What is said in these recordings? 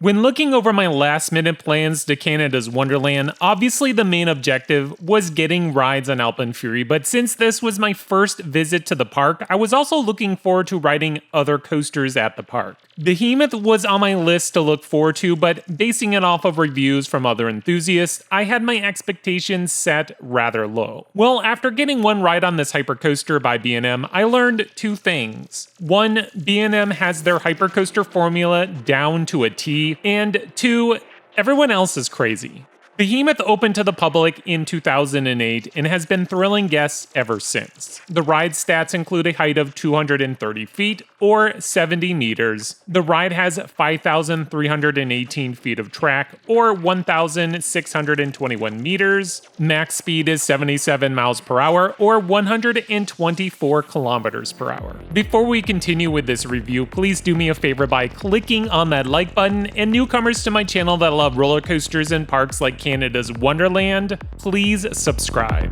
When looking over my last-minute plans to Canada's Wonderland, obviously the main objective was getting rides on AlpenFury, but since this was my first visit to the park, I was also looking forward to riding other coasters at the park. Behemoth was on my list to look forward to, but basing it off of reviews from other enthusiasts, I had my expectations set rather low. Well, after getting one ride on this hypercoaster by B&M, I learned two things. One, B&M has their hypercoaster formula down to a T, and two, everyone else is crazy. Behemoth opened to the public in 2008 and has been thrilling guests ever since. The ride stats include a height of 230 feet or 70 meters. The ride has 5,318 feet of track or 1,621 meters. Max speed is 77 miles per hour or 124 kilometers per hour. Before we continue with this review, please do me a favor by clicking on that like button, and newcomers to my channel that love roller coasters and parks like Canada's Wonderland, please subscribe.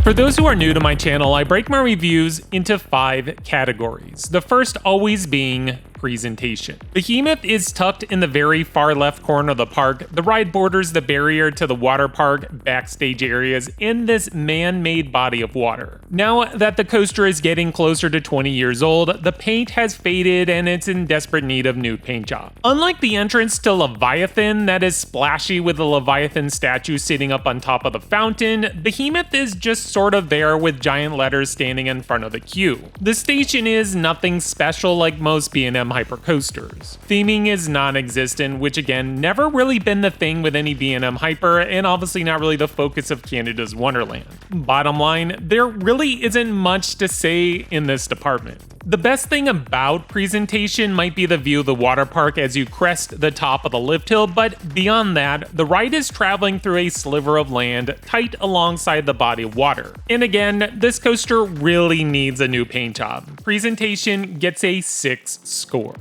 For those who are new to my channel, I break my reviews into 5 categories. The first always being presentation. Behemoth is tucked in the very far left corner of the park. The ride borders the barrier to the water park backstage areas in this man-made body of water. Now that the coaster is getting closer to 20 years old, the paint has faded and it's in desperate need of new paint job. Unlike the entrance to Leviathan that is splashy with the Leviathan statue sitting up on top of the fountain, Behemoth is just sort of there with giant letters standing in front of the queue. The station is nothing special like most B&M hypercoasters. Theming is non-existent, which again, never really been the thing with any B&M hyper, and obviously not really the focus of Canada's Wonderland. Bottom line, there really isn't much to say in this department. The best thing about presentation might be the view of the water park as you crest the top of the lift hill, but beyond that, the ride is traveling through a sliver of land tight alongside the body of water. And again, this coaster really needs a new paint job. Presentation gets a 6 score.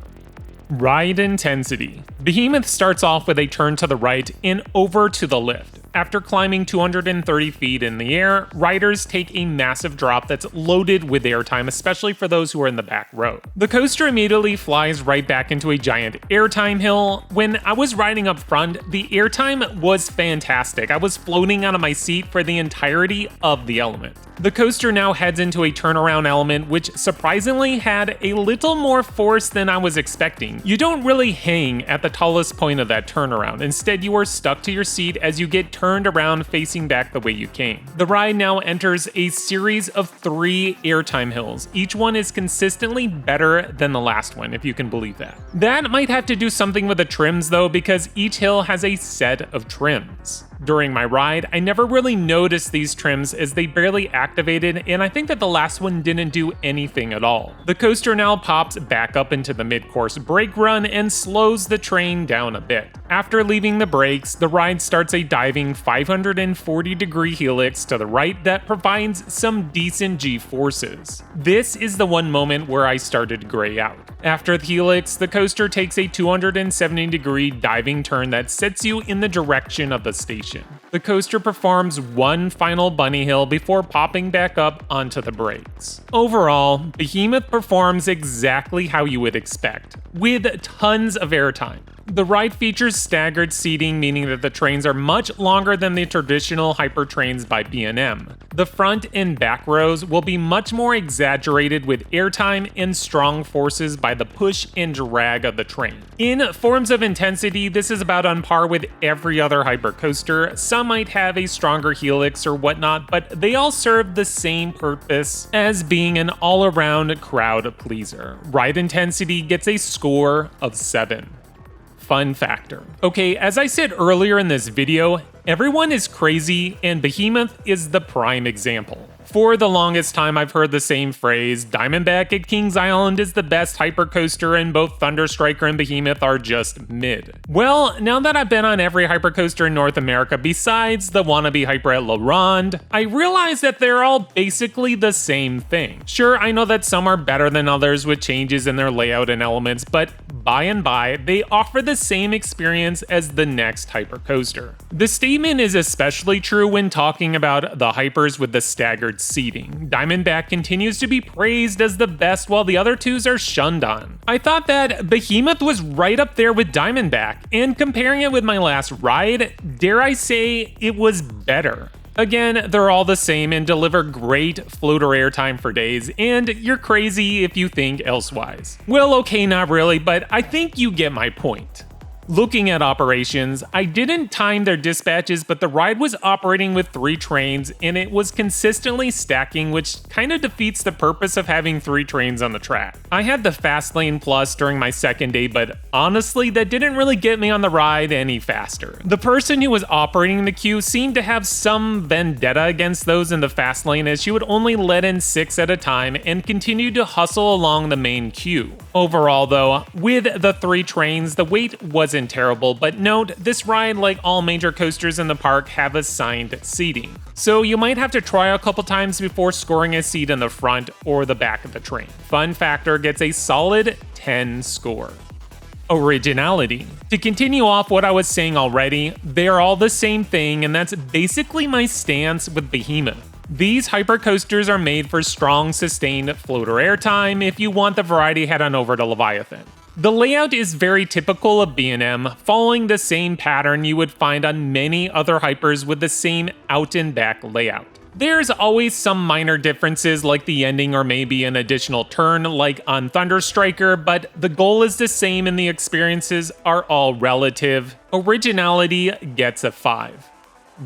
Ride intensity. Behemoth starts off with a turn to the right and over to the lift. After climbing 230 feet in the air, riders take a massive drop that's loaded with airtime, especially for those who are in the back row. The coaster immediately flies right back into a giant airtime hill. When I was riding up front, the airtime was fantastic. I was floating out of my seat for the entirety of the element. The coaster now heads into a turnaround element, which surprisingly had a little more force than I was expecting. You don't really hang at the tallest point of that turnaround. Instead, you are stuck to your seat as you get turned around facing back the way you came. The ride now enters a series of 3 airtime hills. Each one is consistently better than the last one, if you can believe that. That might have to do something with the trims though, because each hill has a set of trims. During my ride, I never really noticed these trims as they barely activated, and I think that the last one didn't do anything at all. The coaster now pops back up into the mid-course brake run and slows the train down a bit. After leaving the brakes, the ride starts a diving 540-degree helix to the right that provides some decent G-forces. This is the one moment where I started to gray out. After the helix, the coaster takes a 270-degree diving turn that sets you in the direction of the station. The coaster performs one final bunny hill before popping back up onto the brakes. Overall, Behemoth performs exactly how you would expect, with tons of airtime. The ride features staggered seating, meaning that the trains are much longer than the traditional hyper trains by B&M. The front and back rows will be much more exaggerated with airtime and strong forces by the push and drag of the train. In forms of intensity, this is about on par with every other hypercoaster. Some might have a stronger helix or whatnot, but they all serve the same purpose as being an all-around crowd pleaser. Ride intensity gets a score of 7. Fun factor. Okay, as I said earlier in this video, everyone is crazy, and Behemoth is the prime example. For the longest time, I've heard the same phrase, Diamondback at Kings Island is the best hypercoaster and both Thunderstriker and Behemoth are just mid. Well, now that I've been on every hypercoaster in North America besides the wannabe hyper at La Ronde, I realize that they're all basically the same thing. Sure, I know that some are better than others with changes in their layout and elements, but by and by, they offer the same experience as the next hypercoaster. The statement is especially true when talking about the hypers with the staggered seating. Diamondback continues to be praised as the best while the other twos are shunned on. I thought that Behemoth was right up there with Diamondback, and comparing it with my last ride, dare I say it was better. Again, they're all the same and deliver great floater airtime for days, and you're crazy if you think elsewise. Well, okay, not really, but I think you get my point. Looking at operations, I didn't time their dispatches, but the ride was operating with 3 trains and it was consistently stacking, which kind of defeats the purpose of having 3 trains on the track. I had the Fast Lane Plus during my second day, but honestly, that didn't really get me on the ride any faster. The person who was operating the queue seemed to have some vendetta against those in the fast lane, as she would only let in 6 at a time and continued to hustle along the main queue. Overall though, with the 3 trains, the wait wasn't terrible, but note, this ride, like all major coasters in the park, have assigned seating. So you might have to try a couple times before scoring a seat in the front or the back of the train. Fun Factor gets a solid 10 score. Originality. To continue off what I was saying already, they're all the same thing, and that's basically my stance with Behemoth. These hypercoasters are made for strong, sustained floater airtime. If you want the variety, head on over to Leviathan. The layout is very typical of B&M, following the same pattern you would find on many other hypers with the same out and back layout. There's always some minor differences like the ending or maybe an additional turn like on Thunder Striker, but the goal is the same and the experiences are all relative. Originality gets a 5.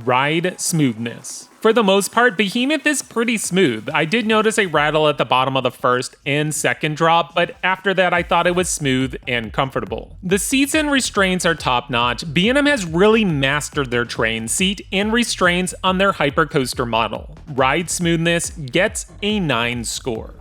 Ride smoothness. For the most part, Behemoth is pretty smooth. I did notice a rattle at the bottom of the first and second drop, but after that I thought it was smooth and comfortable. The seats and restraints are top-notch. B&M has really mastered their train seat and restraints on their hypercoaster model. Ride smoothness gets a 9 score.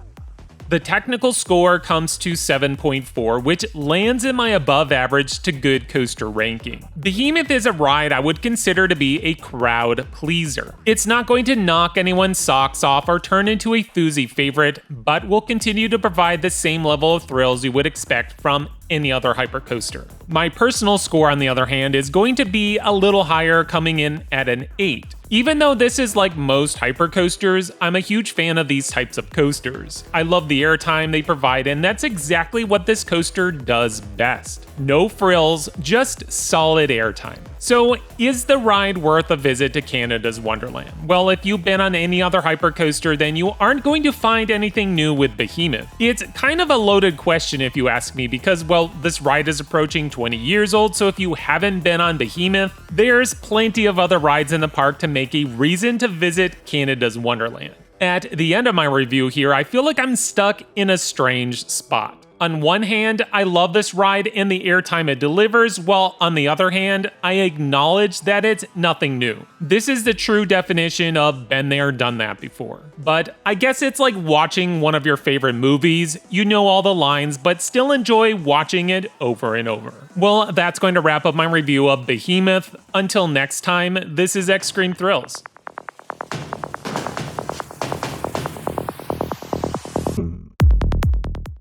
The technical score comes to 7.4, which lands in my above average to good coaster ranking. Behemoth is a ride I would consider to be a crowd pleaser. It's not going to knock anyone's socks off or turn into a Thuzy favorite, but will continue to provide the same level of thrills you would expect from any other hypercoaster. My personal score, on the other hand, is going to be a little higher, coming in at an 8. Even though this is like most hypercoasters, I'm a huge fan of these types of coasters. I love the airtime they provide, and that's exactly what this coaster does best. No frills, just solid airtime. So, is the ride worth a visit to Canada's Wonderland? Well, if you've been on any other hypercoaster, then you aren't going to find anything new with Behemoth. It's kind of a loaded question if you ask me, because, well, this ride is approaching 20 years old, so if you haven't been on Behemoth, there's plenty of other rides in the park to make a reason to visit Canada's Wonderland. At the end of my review here, I feel like I'm stuck in a strange spot. On one hand, I love this ride and the airtime it delivers, while on the other hand, I acknowledge that it's nothing new. This is the true definition of been there, done that before. But I guess it's like watching one of your favorite movies. You know all the lines, but still enjoy watching it over and over. Well, that's going to wrap up my review of Behemoth. Until next time, this is Extreme Thrills.